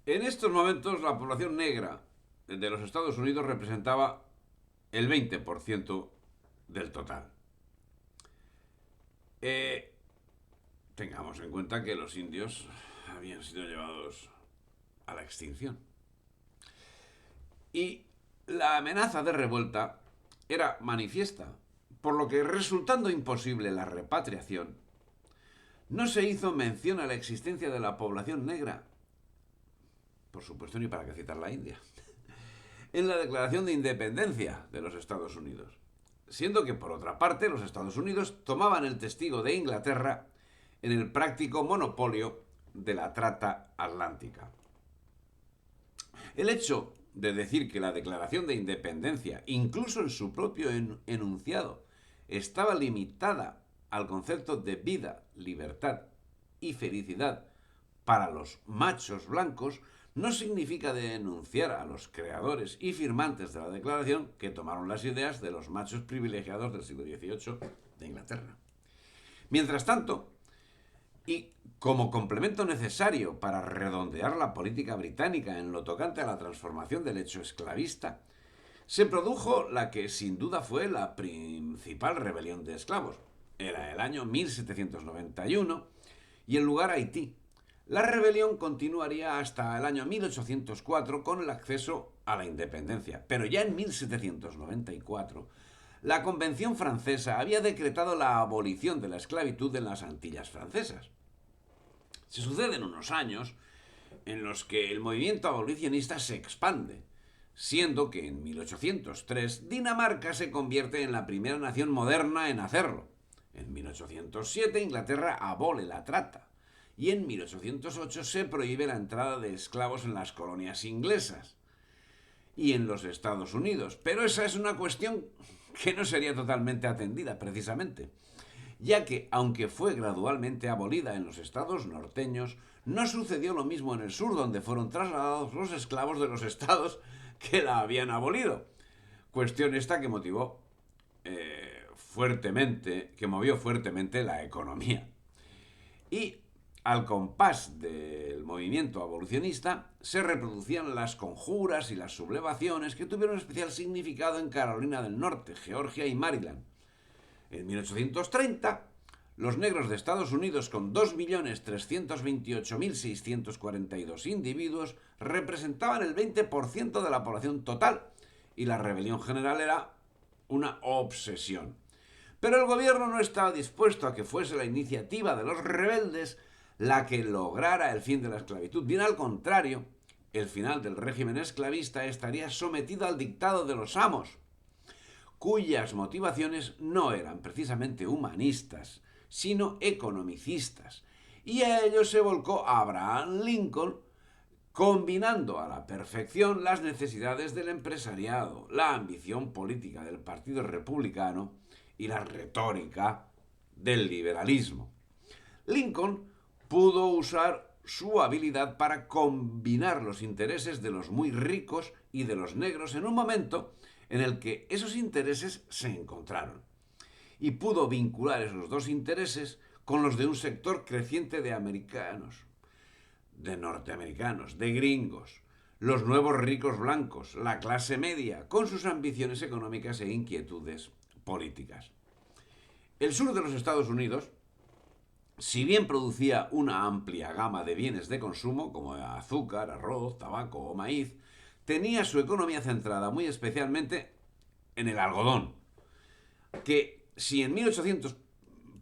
En estos momentos la población negra de los Estados Unidos representaba el 20% del total. Eh, Tengamos en cuenta que los indios habían sido llevados a la extinción. Y la amenaza de revuelta era manifiesta, por lo que resultando imposible la repatriación, no se hizo mención a la existencia de la población negra, por supuesto ni para qué citar la India, en la Declaración de Independencia de los Estados Unidos, siendo que por otra parte los Estados Unidos tomaban el testigo de Inglaterra en el práctico monopolio de la trata atlántica. El hecho de decir que la Declaración de Independencia, incluso en su propio enunciado, estaba limitada al concepto de vida, libertad y felicidad para los machos blancos, no significa denunciar a los creadores y firmantes de la declaración que tomaron las ideas de los machos privilegiados del siglo XVIII de Inglaterra. Mientras tanto, y como complemento necesario para redondear la política británica en lo tocante a la transformación del hecho esclavista, se produjo la que sin duda fue la principal rebelión de esclavos. Era el año 1791 y el lugar Haití. La rebelión continuaría hasta el año 1804 con el acceso a la independencia, pero ya en 1794 la Convención Francesa había decretado la abolición de la esclavitud en las Antillas francesas. Se suceden unos años en los que el movimiento abolicionista se expande, siendo que en 1803 Dinamarca se convierte en la primera nación moderna en hacerlo. En 1807 Inglaterra abole la trata y en 1808 se prohíbe la entrada de esclavos en las colonias inglesas y en los Estados Unidos. Pero esa es una cuestión que no sería totalmente atendida, precisamente, ya que, aunque fue gradualmente abolida en los estados norteños, no sucedió lo mismo en el sur, donde fueron trasladados los esclavos de los estados que la habían abolido. Cuestión esta que movió fuertemente la economía. Y al compás del movimiento abolicionista se reproducían las conjuras y las sublevaciones que tuvieron especial significado en Carolina del Norte, Georgia y Maryland. En 1830, los negros de Estados Unidos, con 2.328.642 individuos, representaban el 20% de la población total y la rebelión general era una obsesión. Pero el gobierno no estaba dispuesto a que fuese la iniciativa de los rebeldes la que lograra el fin de la esclavitud. Bien al contrario, el final del régimen esclavista estaría sometido al dictado de los amos, cuyas motivaciones no eran precisamente humanistas, sino economicistas. Y a ello se volcó Abraham Lincoln, combinando a la perfección las necesidades del empresariado, la ambición política del Partido Republicano y la retórica del liberalismo. Lincoln pudo usar su habilidad para combinar los intereses de los muy ricos y de los negros en un momento en el que esos intereses se encontraron. Y pudo vincular esos dos intereses con los de un sector creciente de americanos, de norteamericanos, de gringos, los nuevos ricos blancos, la clase media, con sus ambiciones económicas e inquietudes políticas. El sur de los Estados Unidos, si bien producía una amplia gama de bienes de consumo, como azúcar, arroz, tabaco o maíz, tenía su economía centrada muy especialmente en el algodón, que si en 1800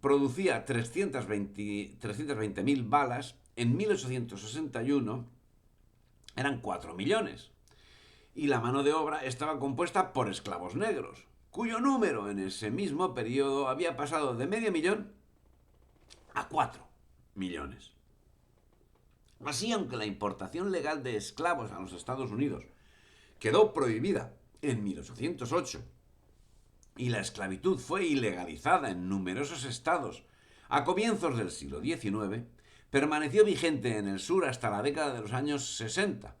producía 320.000 balas, en 1861 eran 4 millones. Y la mano de obra estaba compuesta por esclavos negros, cuyo número en ese mismo periodo había pasado de medio millón a 4 millones. Así, aunque la importación legal de esclavos a los Estados Unidos quedó prohibida en 1808 y la esclavitud fue ilegalizada en numerosos estados a comienzos del siglo XIX, permaneció vigente en el sur hasta la década de los años 60,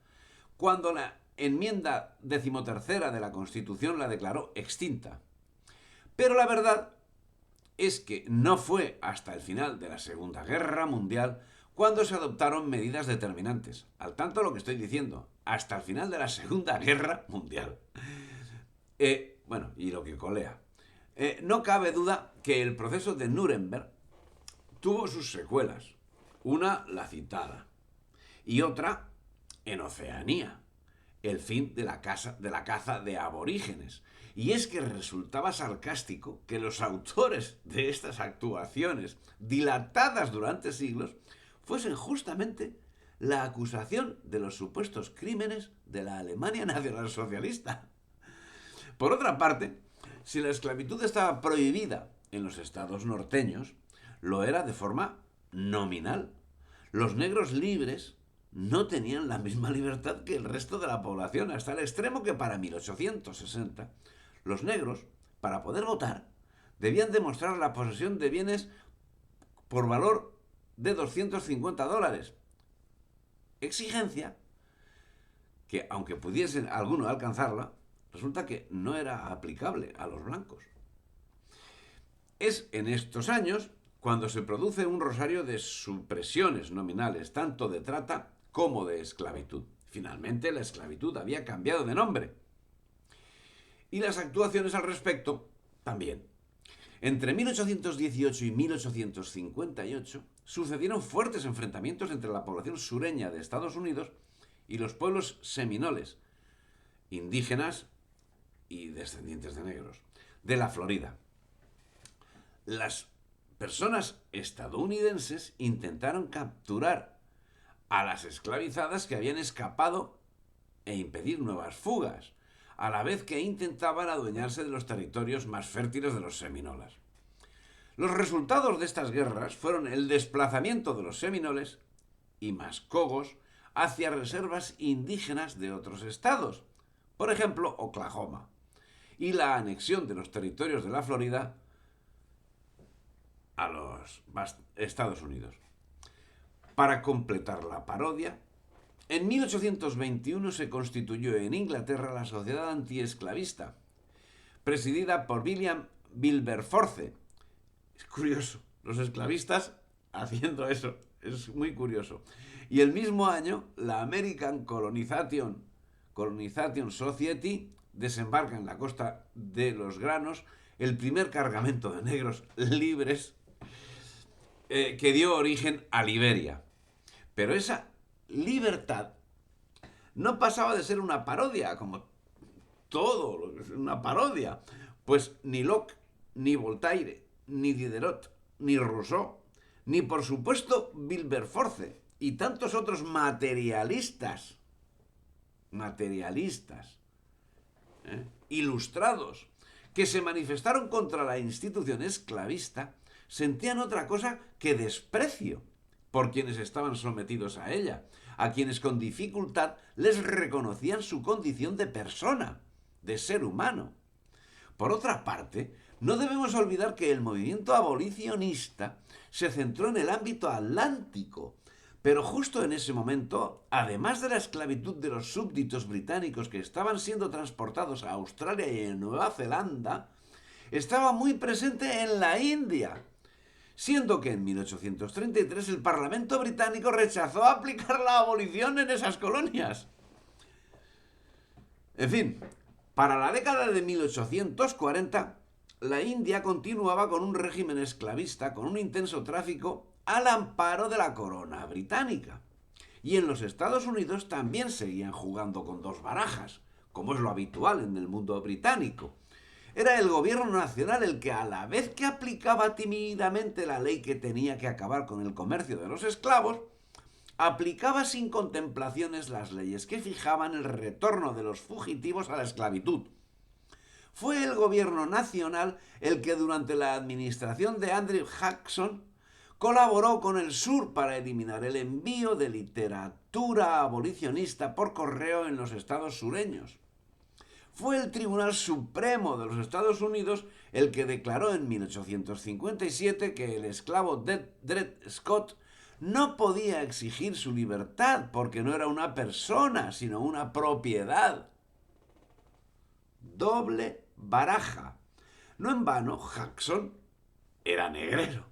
cuando la enmienda 13ª de la Constitución la declaró extinta. Pero la verdad es que no fue hasta el final de la Segunda Guerra Mundial cuando se adoptaron medidas determinantes. Al tanto lo que estoy diciendo, hasta el final de la Segunda Guerra Mundial. Bueno, y lo que colea. No cabe duda que el proceso de Nuremberg tuvo sus secuelas. Una, la citada, y otra, en Oceanía, el fin de la caza de aborígenes. Y es que resultaba sarcástico que los autores de estas actuaciones, dilatadas durante siglos, fuesen justamente la acusación de los supuestos crímenes de la Alemania nacionalsocialista. Por otra parte, si la esclavitud estaba prohibida en los estados norteños, lo era de forma nominal. Los negros libres no tenían la misma libertad que el resto de la población, hasta el extremo que para 1860 los negros, para poder votar, debían demostrar la posesión de bienes por valor de $250. Exigencia que, aunque pudiesen algunos alcanzarla, resulta que no era aplicable a los blancos. Es en estos años cuando se produce un rosario de supresiones nominales, tanto de trata como de esclavitud. Finalmente, la esclavitud había cambiado de nombre. Y las actuaciones al respecto también. Entre 1818 y 1858 sucedieron fuertes enfrentamientos entre la población sureña de Estados Unidos y los pueblos seminoles, indígenas y descendientes de negros, de la Florida. Las personas estadounidenses intentaron capturar a las esclavizadas que habían escapado e impedir nuevas fugas, a la vez que intentaban adueñarse de los territorios más fértiles de los seminolas. Los resultados de estas guerras fueron el desplazamiento de los seminoles y mascogos hacia reservas indígenas de otros estados, por ejemplo, Oklahoma, y la anexión de los territorios de la Florida a los Estados Unidos. Para completar la parodia, en 1821 se constituyó en Inglaterra la Sociedad Antiesclavista, presidida por William Wilberforce. Es curioso, los esclavistas haciendo eso, es muy curioso. Y el mismo año, la American Colonization Society desembarca en la costa de los Granos el primer cargamento de negros libres que dio origen a Liberia. Pero esa libertad no pasaba de ser una parodia, como todo, una parodia. Pues ni Locke, ni Voltaire, ni Diderot, ni Rousseau, ni por supuesto Wilberforce y tantos otros materialistas, ilustrados, que se manifestaron contra la institución esclavista, sentían otra cosa que desprecio por quienes estaban sometidos a ella, a quienes con dificultad les reconocían su condición de persona, de ser humano. Por otra parte, no debemos olvidar que el movimiento abolicionista se centró en el ámbito atlántico, pero justo en ese momento, además de la esclavitud de los súbditos británicos que estaban siendo transportados a Australia y a Nueva Zelanda, estaba muy presente en la India, siendo que en 1833 el Parlamento británico rechazó aplicar la abolición en esas colonias. En fin, para la década de 1840, la India continuaba con un régimen esclavista, con un intenso tráfico al amparo de la corona británica. Y en los Estados Unidos también seguían jugando con dos barajas, como es lo habitual en el mundo británico. Era el gobierno nacional el que, a la vez que aplicaba tímidamente la ley que tenía que acabar con el comercio de los esclavos, aplicaba sin contemplaciones las leyes que fijaban el retorno de los fugitivos a la esclavitud. Fue el gobierno nacional el que durante la administración de Andrew Jackson colaboró con el sur para eliminar el envío de literatura abolicionista por correo en los estados sureños. Fue el Tribunal Supremo de los Estados Unidos el que declaró en 1857 que el esclavo Dred Scott no podía exigir su libertad porque no era una persona, sino una propiedad. Doble baraja. No en vano, Jackson era negrero.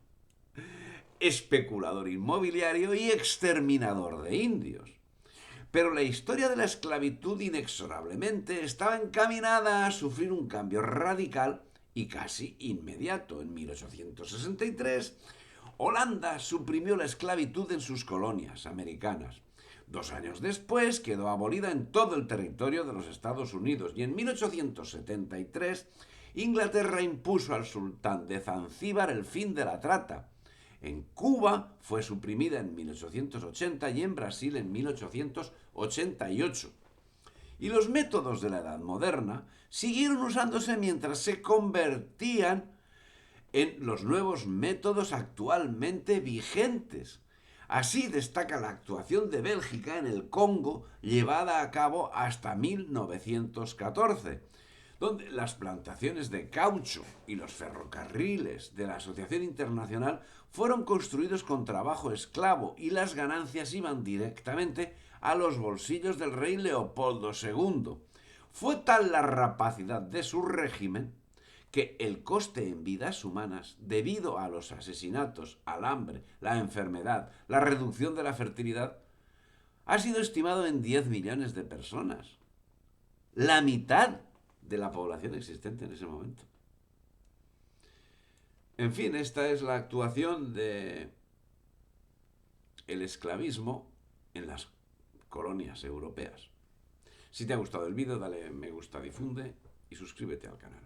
especulador inmobiliario y exterminador de indios. Pero la historia de la esclavitud inexorablemente estaba encaminada a sufrir un cambio radical y casi inmediato. En 1863, Holanda suprimió la esclavitud en sus colonias americanas. 2 años después quedó abolida en todo el territorio de los Estados Unidos y en 1873 Inglaterra impuso al sultán de Zanzíbar el fin de la trata. En Cuba fue suprimida en 1880 y en Brasil en 1888. Y los métodos de la Edad Moderna siguieron usándose mientras se convertían en los nuevos métodos actualmente vigentes. Así destaca la actuación de Bélgica en el Congo, llevada a cabo hasta 1914, donde las plantaciones de caucho y los ferrocarriles de la Asociación Internacional fueron construidos con trabajo esclavo y las ganancias iban directamente a los bolsillos del rey Leopoldo II. Fue tal la rapacidad de su régimen que el coste en vidas humanas, debido a los asesinatos, al hambre, la enfermedad, la reducción de la fertilidad, ha sido estimado en 10 millones de personas. La mitad de la población existente en ese momento. En fin, esta es la actuación de el esclavismo en las colonias europeas. Si te ha gustado el vídeo, dale me gusta, difunde y suscríbete al canal.